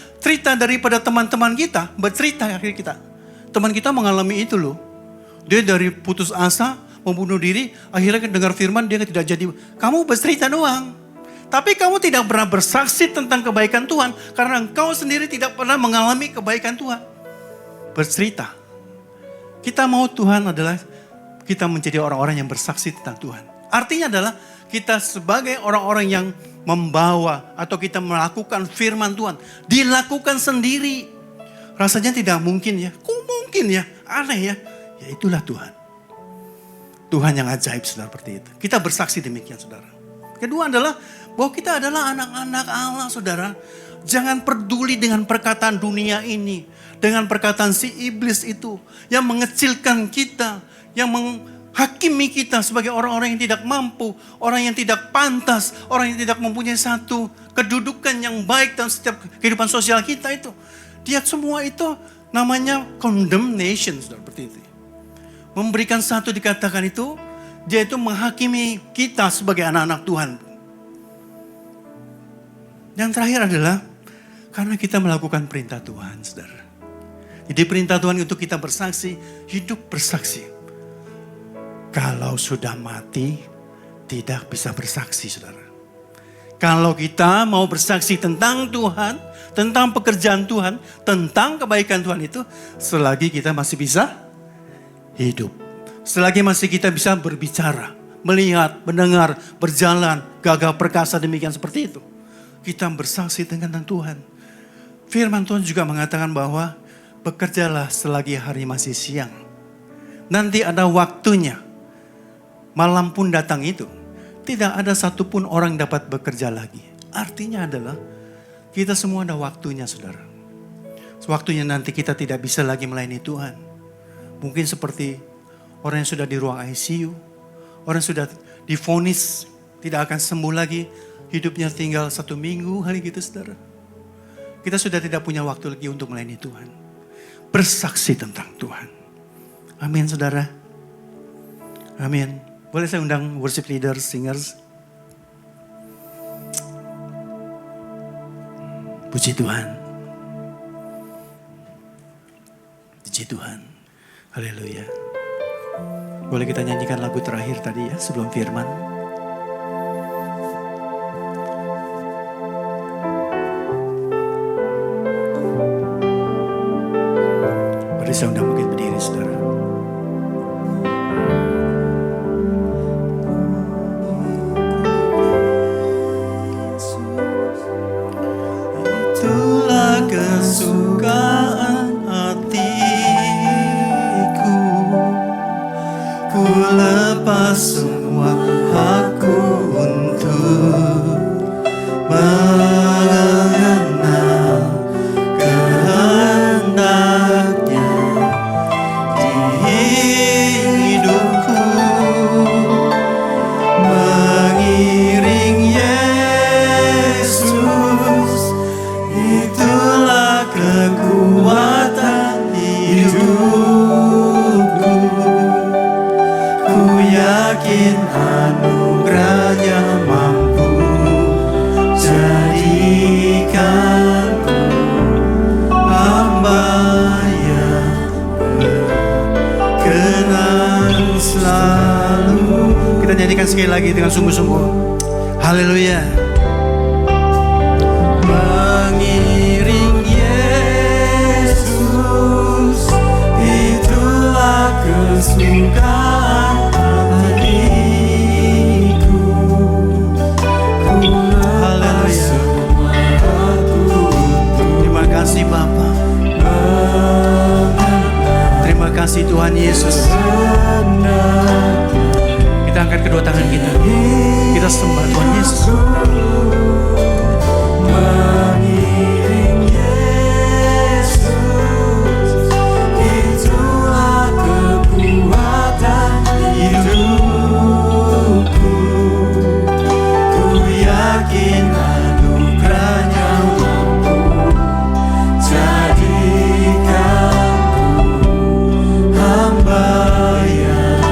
S2: daripada teman-teman kita, bercerita akhirnya kita. Teman kita mengalami itu loh. Dia dari putus asa, membunuh diri, akhirnya dengar firman dia tidak jadi. Kamu bercerita doang. Tapi kamu tidak pernah bersaksi tentang kebaikan Tuhan, karena engkau sendiri tidak pernah mengalami kebaikan Tuhan. Bercerita. Kita mau Tuhan adalah kita menjadi orang-orang yang bersaksi tentang Tuhan. Artinya adalah kita sebagai orang-orang yang membawa atau kita melakukan firman Tuhan, dilakukan sendiri. Rasanya tidak mungkin ya. Kok mungkin ya? Aneh ya. Ya itulah Tuhan. Tuhan yang ajaib, saudara, seperti itu. Kita bersaksi demikian, saudara. Kedua adalah bahwa kita adalah anak-anak Allah, saudara. Jangan peduli dengan perkataan dunia ini. Dengan perkataan si iblis itu. Yang mengecilkan kita. Yang menghakimi kita sebagai orang-orang yang tidak mampu. Orang yang tidak pantas. Orang yang tidak mempunyai satu kedudukan yang baik dalam setiap kehidupan sosial kita itu. Dia semua itu namanya condemnation, saudara, seperti itu. Memberikan satu dikatakan itu, dia itu menghakimi kita sebagai anak-anak Tuhan. Yang terakhir adalah karena kita melakukan perintah Tuhan, saudara. Jadi perintah Tuhan untuk kita bersaksi, hidup bersaksi. Kalau sudah mati, tidak bisa bersaksi, saudara. Kalau kita mau bersaksi tentang Tuhan, tentang pekerjaan Tuhan, tentang kebaikan Tuhan itu, selagi kita masih bisa hidup. Selagi masih kita bisa berbicara, melihat, mendengar, berjalan, gagah perkasa demikian seperti itu. Kita bersaksi tentang Tuhan. Firman Tuhan juga mengatakan bahwa bekerjalah selagi hari masih siang. Nanti ada waktunya. Malam pun datang itu. Tidak ada satupun orang dapat bekerja lagi. Artinya adalah kita semua ada waktunya, saudara. Waktunya nanti kita tidak bisa lagi melayani Tuhan. Mungkin seperti orang yang sudah di ruang ICU. Orang yang sudah divonis tidak akan sembuh lagi. Hidupnya tinggal 1 minggu, hari gitu, saudara. Kita sudah tidak punya waktu lagi untuk melayani Tuhan. Bersaksi tentang Tuhan. Amin, saudara. Amin. Boleh saya undang worship leaders, singers. Puji Tuhan. Puji Tuhan. Haleluya. Boleh kita nyanyikan lagu terakhir tadi ya sebelum firman. Boleh saya undang mungkin berdiri, saudara. Kesukaan hatiku, ku lepas semua hakku untuk mengenal kehendaknya di hidupku, mengiring Yesus. Itulah kekuatan hidupku. Ku yakin anugerahnya mampu jadikanku hamba yang berkenan selalu. Kita nyanyikan sekali lagi dengan sungguh-sungguh. Haleluya. Mengiring Yesus, itulah kesukaan hatiku. Haleluya. Terima kasih Bapa. Terima kasih Tuhan Yesus. Kita angkat kedua tangan kita. Kita sembah Tuhan Yesus. Mengiring Yesus, itulah kekuatan hidupku. Ku yakin anugerahnya mampu jadikanku hamba yang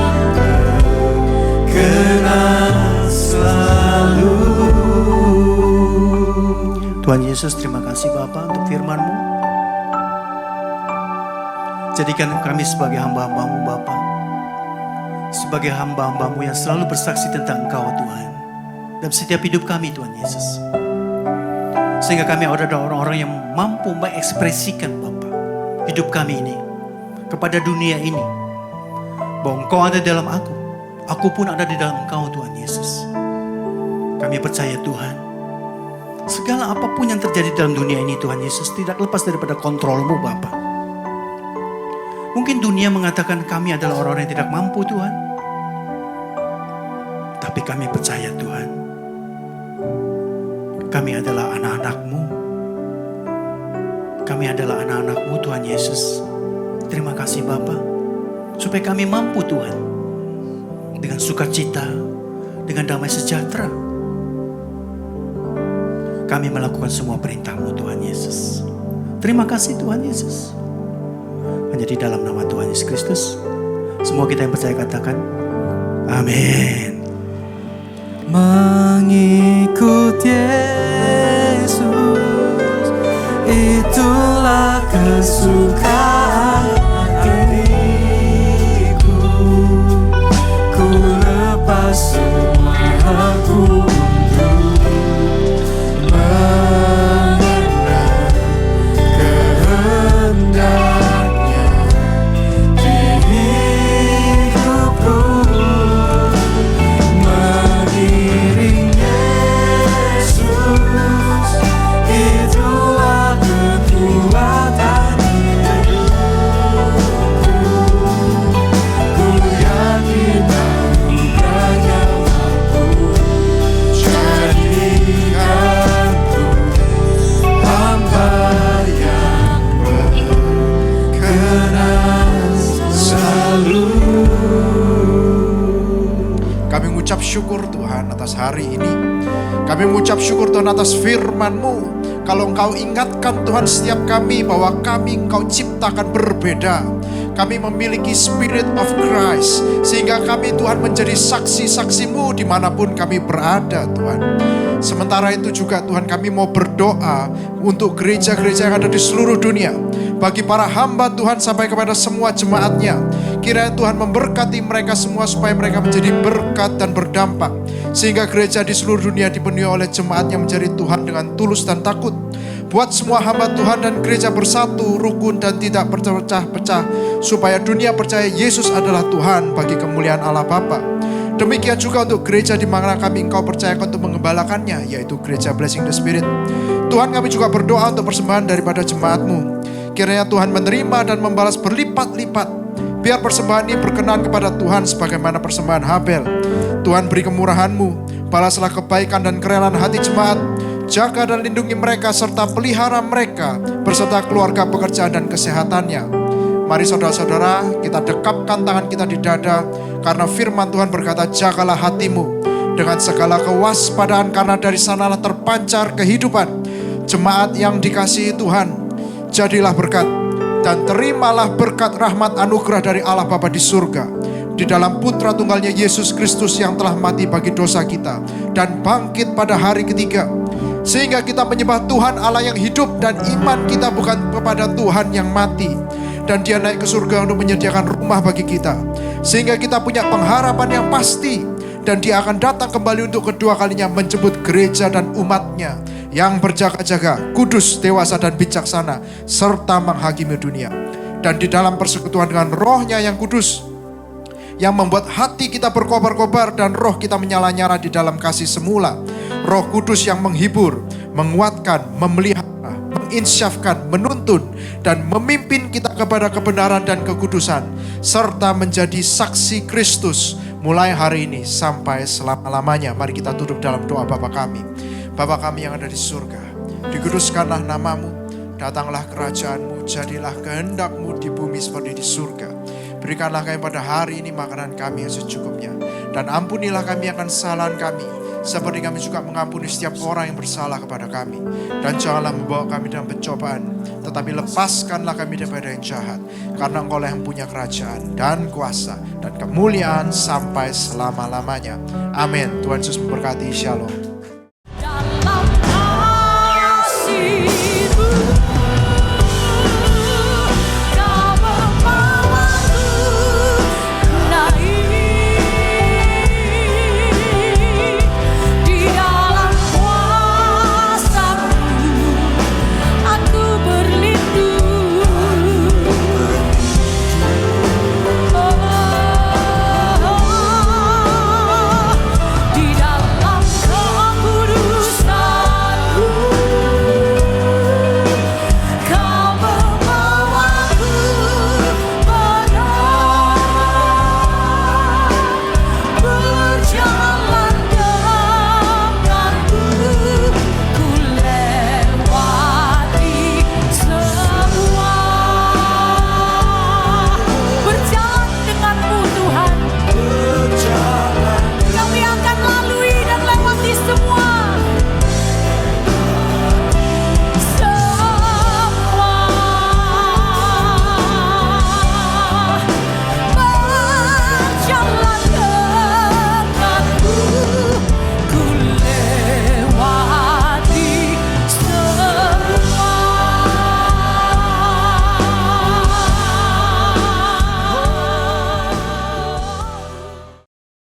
S2: berkenan selalu. Tuhan Yesus, terima kasih Bapa untuk firman-Mu. Jadikan kami sebagai hamba-hamba-Mu Bapa. Sebagai hamba-hamba-Mu yang selalu bersaksi tentang Engkau Tuhan. Dalam setiap hidup kami Tuhan Yesus. Sehingga kami ada orang-orang yang mampu mengekspresikan Bapa hidup kami ini. Kepada dunia ini. Bahwa Engkau ada dalam aku. Aku pun ada di dalam Engkau Tuhan Yesus. Kami percaya Tuhan, segala apapun yang terjadi dalam dunia ini Tuhan Yesus tidak lepas daripada kontrol-Mu Bapa. Mungkin dunia mengatakan kami adalah orang-orang yang tidak mampu Tuhan. Tapi kami percaya Tuhan, kami adalah anak-anak-Mu. Kami adalah anak-anak-Mu Tuhan Yesus. Terima kasih Bapa, supaya kami mampu Tuhan, dengan sukacita, dengan damai sejahtera, kami melakukan semua perintah-Mu Tuhan Yesus. Terima kasih Tuhan Yesus. Hanya di dalam nama Tuhan Yesus Kristus, semua kita yang percaya katakan, amin.
S1: Mengikut Yesus, itulah kesukaan hatiku. Ku lepas semua hakku untuk mengenal kehendaknya di hidupku. Mengiring Yesus, itulah kekuatan hidupku. Ku yakin anugerahnya mampu jadikanku hamba yang berkenan selalu.
S3: Kami mengucap syukur Tuhan atas hari ini. Kami mengucap syukur Tuhan atas firman-Mu. Kalau Engkau ingatkan Tuhan setiap kami bahwa kami Engkau ciptakan berbeda. Kami memiliki Spirit of Christ. Sehingga kami Tuhan menjadi saksi-saksi-Mu dimanapun kami berada Tuhan. Sementara itu juga Tuhan kami mau berdoa untuk gereja-gereja yang ada di seluruh dunia. Bagi para hamba Tuhan sampai kepada semua jemaatnya. Kiranya Tuhan memberkati mereka semua supaya mereka menjadi berkat dan berdampak. Sehingga gereja di seluruh dunia dipenuhi oleh jemaat yang mencari Tuhan dengan tulus dan takut. Buat semua hamba Tuhan dan gereja bersatu, rukun dan tidak berpecah-pecah. Supaya dunia percaya Yesus adalah Tuhan bagi kemuliaan Allah Bapa. Demikian juga untuk gereja di mana kami Engkau percayakan untuk mengembalakannya, yaitu gereja Blessing the Spirit. Tuhan kami juga berdoa untuk persembahan daripada jemaat-Mu. Kiranya Tuhan menerima dan membalas berlipat-lipat. Biar persembahan ini berkenan kepada Tuhan sebagaimana persembahan Habel. Tuhan beri kemurahan-Mu, balaslah kebaikan dan kerelaan hati jemaat. Jaga dan lindungi mereka serta pelihara mereka beserta keluarga, pekerjaan dan kesehatannya. Mari saudara-saudara, kita dekapkan tangan kita di dada karena firman Tuhan berkata, jagalah hatimu dengan segala kewaspadaan karena dari sanalah terpancar kehidupan. Jemaat yang dikasihi Tuhan, jadilah berkat dan terimalah berkat rahmat anugerah dari Allah Bapa di surga, di dalam Putra Tunggalnya Yesus Kristus yang telah mati bagi dosa kita dan bangkit pada hari ketiga. Sehingga kita menyembah Tuhan Allah yang hidup dan iman kita bukan kepada Tuhan yang mati. Dan Dia naik ke surga untuk menyediakan rumah bagi kita. Sehingga kita punya pengharapan yang pasti. Dan Dia akan datang kembali untuk kedua kalinya menjemput gereja dan umatnya yang berjaga-jaga, kudus, dewasa dan bijaksana, serta menghakimi dunia. Dan di dalam persekutuan dengan Roh-Nya yang kudus, yang membuat hati kita berkobar-kobar dan roh kita menyala-nyala di dalam kasih semula. Roh Kudus yang menghibur, menguatkan, memelihara, menginsyafkan, menuntun, dan memimpin kita kepada kebenaran dan kekudusan, serta menjadi saksi Kristus mulai hari ini sampai selama-lamanya. Mari kita tutup dalam doa Bapa kami. Bapa kami yang ada di surga, dikuduskanlah namamu, datanglah kerajaan-Mu, jadilah kehendak-Mu di bumi seperti di surga. Berikanlah kami pada hari ini makanan kami yang secukupnya. Dan ampunilah kami akan kesalahan kami, seperti kami juga mengampuni setiap orang yang bersalah kepada kami. Dan janganlah membawa kami dalam pencobaan, tetapi lepaskanlah kami daripada yang jahat. Karena Engkau lah yang punya kerajaan dan kuasa dan kemuliaan sampai selama-lamanya. Amin. Tuhan Yesus memberkati. Shalom.